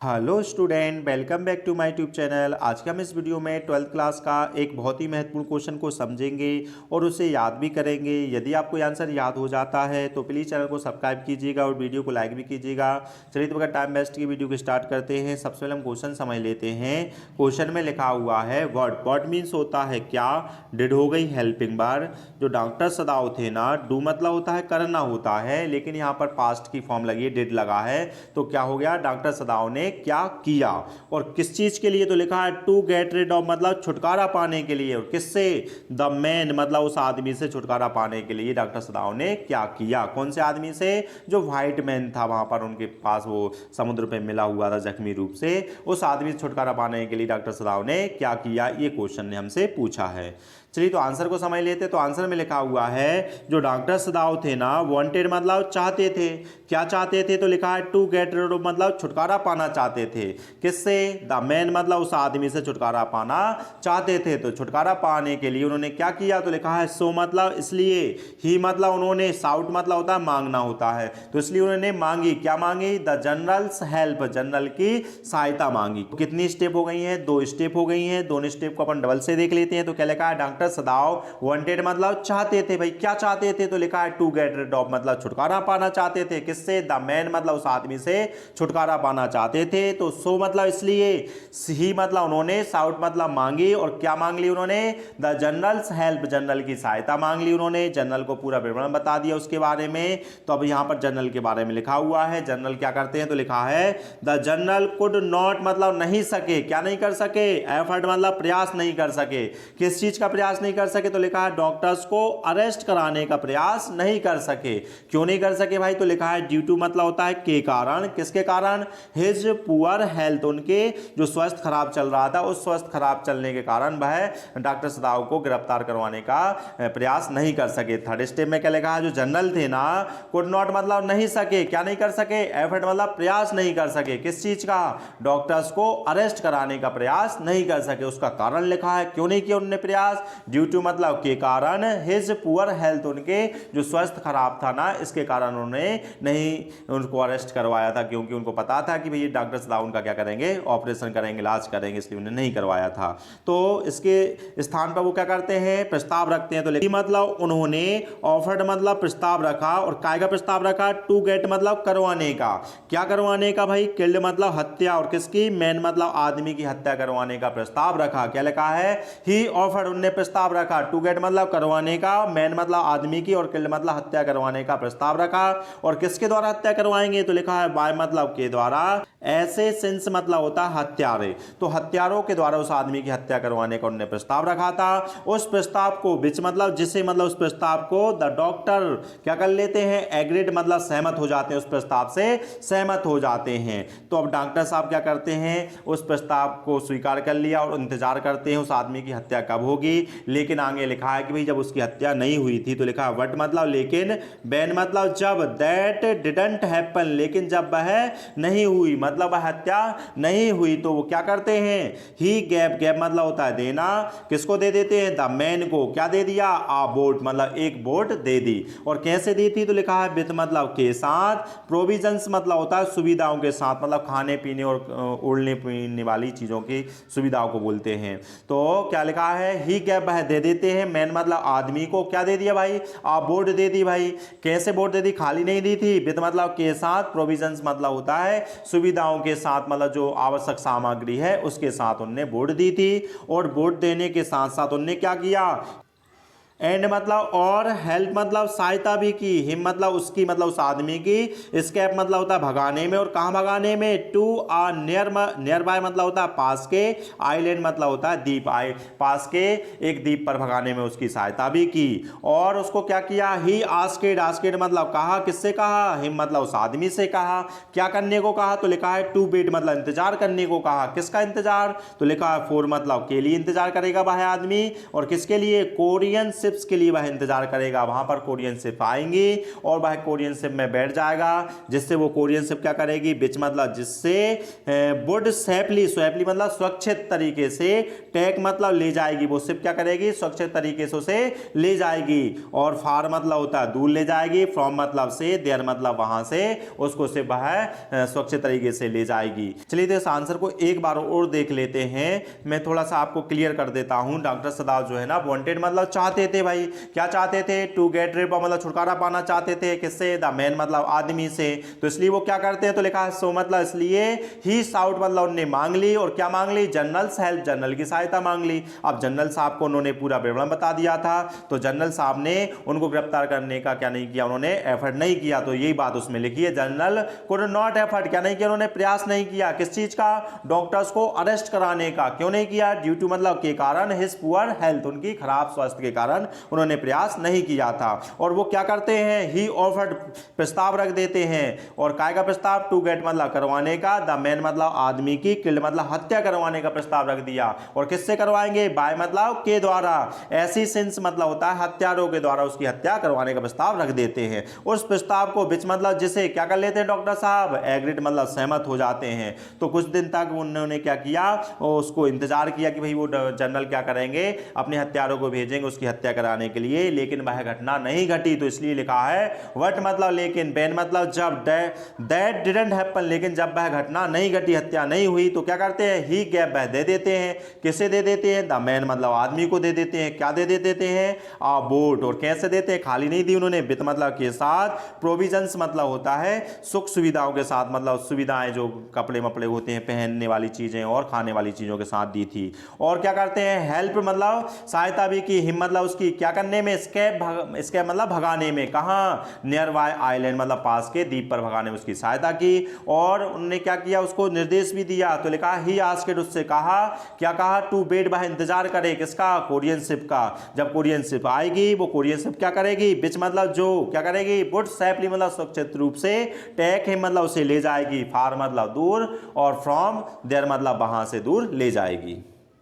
Hello student, welcome back to my YouTube channel. आज के हम इस वीडियो में 12th क्लास का एक बहुत ही महत्वपूर्ण क्वेश्चन को समझेंगे और उसे याद भी करेंगे। यदि आपको ये आंसर याद हो जाता है तो प्लीज़ चैनल को सब्सक्राइब कीजिएगा और वीडियो को लाइक भी कीजिएगा। चलिए तो बगैर टाइम वेस्ट की वीडियो को स्टार्ट करते हैं। सबसे पहले हम क्वेश्चन समझ लेते हैं। क्वेश्चन में लिखा हुआ है व्हाट मीन्स होता है क्या, डिड हो गई हेल्पिंग वर्ब। जो डॉक्टर सदाव थे ना, डू मतलब होता है करना होता है, लेकिन यहाँ पर पास्ट की फॉर्म लगी है, डिड लगा है, तो क्या हो गया, डॉक्टर सदाव ने क्या किया। और किस चीज के लिए, तो लिखा है टू गेट रिड ऑफ मतलब छुटकारा पाने के लिए। और किससे, द मैन मतलब उस आदमी से छुटकारा पाने के लिए डॉक्टर सदाव ने क्या किया। कौन से आदमी से, जो व्हाइट मैन था वहां पर उनके पास, वो समुद्र पे मिला हुआ था जख्मी रूप से, उस आदमी से छुटकारा पाने के लिए डॉक्टर सदाव ने क्या किया, ये क्वेश्चन ने हमसे पूछा है। चलिए तो आंसर को समझ लेते। तो आंसर में लिखा हुआ है जो डॉक्टर सदाव थे ना, वांटेड मतलब चाहते थे। क्या चाहते थे, तो लिखा है टू गेट रिड ऑफ मतलब छुटकारा पाना चाहते थे। किससे, द मैन मतलब उस आदमी से छुटकारा पाना चाहते थे। तो छुटकारा पाने के लिए उन्होंने क्या किया, तो लिखा है सो मतलब इसलिए, ही मतलब उन्होंने, साउट मतलब होता है मांगना होता है, तो इसलिए उन्होंने मांगी, क्या मांगी, द जनरल्स हेल्प, जनरल की सहायता मांगी। कितनी स्टेप हो गई है, 2 स्टेप हो गई हैं। दोनों स्टेप को अपन डबल से देख लेते हैं। तो क्या लिखा है, डॉक्टर सदाव वांटेड मतलब चाहते थे। भाई क्या चाहते थे, तो लिखा है टू गेट रिड ऑफ मतलब छुटकारा पाना चाहते थे। किससे, द मैन मतलब उस आदमी से छुटकारा पाना चाहते थे। तो सो मतलब इसलिए, ही मतलब उन्होंने, साउट मतलब मांगी, और क्या मांग ली उन्होंने, द जनरल्स हेल्प, जनरल की सहायता मांग ली उन्होंने। जनरल को पूरा विवरण बता दिया उसके बारे में। तो अब यहां पर जनरल के बारे में लिखा हुआ है। जनरल क्या करते हैं, तो लिखा है द जनरल कुड नॉट मतलब नहीं सके, क्या नहीं कर सके, एफर्ट मतलब प्रयास नहीं कर सके। किस चीज का प्रयास नहीं कर सके, तो लिखा है डॉक्टर्स को अरेस्ट कराने का प्रयास नहीं कर सके। क्यों नहीं कर सके भाई, तो लिखा है ड्यू टू मतलब होता है के कारण। किसके कारण, हिज पुअर हेल्थ, उनके जो स्वास्थ्य खराब चल रहा था, उस स्वास्थ्य खराब चलने के कारण वह डॉक्टर सदाव को गिरफ्तार करवाने का प्रयास नहीं कर सके। थर्ड स्टेप में क्या लिखा है, जो जनरल थे ना, कुड नॉट मतलब नहीं सके, क्या नहीं कर सके, एफर्ट मतलब प्रयास नहीं कर सके। किस चीज का, डॉक्टर्स को अरेस्ट कराने का प्रयास नहीं कर सके। उसका कारण लिखा है, क्यों नहीं किया उन्होंने प्रयास, ड्यू टू मतलब के कारण, हिज पुअर हेल्थ, उनके जो स्वास्थ्य खराब था ना, इसके कारण उन्होंने नहीं उनको अरेस्ट करवाया था, क्योंकि उनको पता था कि भाई डॉक्टर सदाव उनका क्या करेंगे, ऑपरेशन करेंगे, इलाज करेंगे, इसलिए उन्हें नहीं करवाया था। तो इसके स्थान पर वो क्या करते हैं, प्रस्ताव रखते हैं। तो मतलब उन्होंने ऑफर्ड मतलब प्रस्ताव रखा, और काय का प्रस्ताव रखा, टू गेट मतलब करवाने का। क्या करवाने का भाई, किल्ड मतलब हत्या, और किसकी, मैन मतलब आदमी की हत्या करवाने का प्रस्ताव रखा। क्या लिखा है, ही ऑफर्ड, उन्होंने प्रस्ताव रखा, टू गेट मतलब करवाने का, मैन मतलब आदमी की, और किल्ड मतलब हत्या करवाने का प्रस्ताव रखा। और किसके द्वारा हत्या करवाएंगे, तो लिखा है बाय मतलब के द्वारा, ऐसे सिंस मतलब होता है हत्यारे, तो हत्यारों के द्वारा उस आदमी की हत्या करवाने का उन्होंने प्रस्ताव रखा था। उस प्रस्ताव को विच मतलब जिसे मतलब उस प्रस्ताव को द डॉक्टर क्या कर लेते हैं, एग्रीड मतलब सहमत हो जाते हैं, उस प्रस्ताव से सहमत हो जाते हैं। तो अब डॉक्टर साहब क्या करते हैं, उस प्रस्ताव को स्वीकार कर लिया और इंतजार करते हैं उस आदमी की हत्या कब होगी। लेकिन आगे लिखा है कि भाई जब उसकी हत्या नहीं हुई थी, तो लिखा है वट मतलब लेकिन, बैन मतलब जब, दैट डिडंट हैपन लेकिन जब वह नहीं हुई, मतलब वह हत्या नहीं हुई, तो वो क्या करते हैं, ही गैप, गैप मतलब होता है देना, किसको दे देते हैं, द मैन को, क्या दे दिया, आ बोट मतलब एक बोट दे दी। और कैसे दी थी, तो लिखा है विथ मतलब के साथ, प्रोविजंस मतलब होता है सुविधाओं के साथ, मतलब खाने पीने और उड़ने पीने वाली चीजों की सुविधाओं को बोलते हैं। तो क्या लिखा है, ही गैप वह दे देते हैं, मैन मतलब आदमी को क्या दे दिया भाई, आ बोट दे दी भाई। कैसे बोट दे दी, खाली नहीं दी थी, विथ मतलब के साथ, प्रोविजंस मतलब होता है सुविधाओं के साथ, मतलब जो आवश्यक सामग्री है उसके साथ उनने बोट दी थी। और बोट देने के साथ साथ उनने क्या किया, एंड मतलब और, हेल्प मतलब सहायता भी की, हिम मतलब उसकी मतलब उस आदमी की, स्केप मतलब होता है भगाने में, और कहाँ भगाने में, टू आ नियर बाय मतलब होता है पास के, आइलैंड मतलब होता है द्वीप, पास के एक द्वीप पर भगाने में उसकी सहायता भी की। और उसको क्या किया, ही आस्केड, आस्केड मतलब कहा, किससे कहा, हिम मतलब उस आदमी से कहा, क्या करने को कहा, तो लिखा है टू वेट मतलब इंतजार करने को कहा। किसका इंतजार, तो लिखा है फॉर मतलब के लिए इंतजार करेगा वह आदमी, और किसके लिए, कोरियन शिप्स के लिए वह इंतजार करेगा। वहां पर कोरियन शिप आएंगी और वह कोरियन शिप में बैठ जाएगा, जिससे वो कोरियन शिप क्या करेगी, विच मतलब जिससे, वुड सेफली, सेफली मतलब सुरक्षित तरीके से, टेक मतलब ले जाएगी, वो शिप क्या करेगी, सुरक्षित तरीके से उसे ले जाएगी। और फार मतलब होता है दूर ले जाएगी, फ्रॉम मतलब से, देयर मतलब वहां से, उसको सिर्फ वह सुरक्षित तरीके से ले जाएगी। चलिए तो इस आंसर को एक बार और देख लेते हैं। मैं थोड़ा सा आपको क्लियर कर देता हूं। डॉक्टर सदाव जो है ना, वांटेड मतलब चाहते थे भाई, क्या चाहते थे, टू गेट रिड मतलब छुटकारा पाना चाहते थे, किससे, द मैन मतलब आदमी से। तो इसलिए वो क्या करते हैं, तो लिखा है सो मतलब इसलिए, ही साउट मतलब उन्होंने मांग ली, और क्या मांग ली, जनरल्स हेल्प, जनरल की सहायता मांग ली। अब जनरल साहब को उन्होंने पूरा विवरण बता दिया था, तो जनरल साहब ने उनको गिरफ्तार करने का क्या नहीं किया, उन्होंने एफर्ट नहीं किया। तो यही बात उसमें लिखी है, जनरल कुड नॉट एफर्ट, क्या नहीं किया, उन्होंने प्रयास नहीं किया, किस चीज का, डॉक्टर्स को अरेस्ट कराने का। क्यों नहीं किया, ड्यू टू मतलब के कारण, हिज पुअर हेल्थ, उनकी खराब स्वास्थ्य के कारण उन्होंने प्रयास नहीं किया था। और वो क्या करते हैं, ही ऑफर्ड, प्रस्ताव रख देते हैं, और काय का प्रस्ताव, टू गेट मतलब करवाने का, द मैन मतलब आदमी की, किल्ड मतलब हत्या करवाने का प्रस्ताव रख दिया। और किससे करवाएंगे, बाय मतलब के द्वारा, ऐसी सिंस मतलब होता है हत्यारों के द्वारा उसकी हत्या करवाने का प्रस्ताव रख देते हैं। उस प्रस्ताव को विच मतलब जिसे क्या कर लेते हैं डॉक्टर साहब, एग्रीड मतलब सहमत हो जाते हैं। तो कुछ दिन तक उन्होंने क्या किया, उसको इंतजार किया कि भाई वो जनरल क्या करेंगे, अपने हत्यारों को भेजेंगे उसकी हत्या कराने के लिए, लेकिन वह घटना नहीं घटी। तो इसलिए लिखा है व्हाट मतलब लेकिन, व्हेन मतलब जब, दैट डिडंट हैपन लेकिन जब वह घटना नहीं घटी, हत्या नहीं हुई, तो क्या करते हैं, ही गैप वह दे देते हैं, किसे दे देते हैं, द मैन मतलब आदमी को दे देते हैं। क्या दे देते हैं, बोट। और कैसे देते हैं, खाली नहीं दी उन्होंने, विद मतलब के साथ, प्रोविजंस मतलब होता है सुख सुविधाओं के साथ, मतलब सुविधाएं जो कपड़े मपड़े होते हैं, पहनने वाली चीजें और खाने वाली चीजों के साथ दी थी। और क्या करते हैं, हेल्प मतलब सहायता भी की, हिम मतलब उसकी क्या करने में, स्केप मतलब भगाने में, कहां, नियर बाय आइलैंड मतलब पास के द्वीप पर भगाने में उसकी सहायता की। और उन्होंने क्या किया, उसको निर्देश भी दिया। तो लिखा ही आस्क्ड, उससे कहा, क्या कहा, टू वेट वह इंतजार करे, किसका, कोरियन शिप का। जब कोरियन शिप आएगी, वो कोरियन शिप क्या करेगी, विच मतलब जो, क्या करेगी, वुड सेफली मतलब सुरक्षित रूप से, टेक हिम मतलब उसे ले जाएगी, फार मतलब दूर, और फ्रॉम देयर मतलब वहां से दूर ले जाएगी।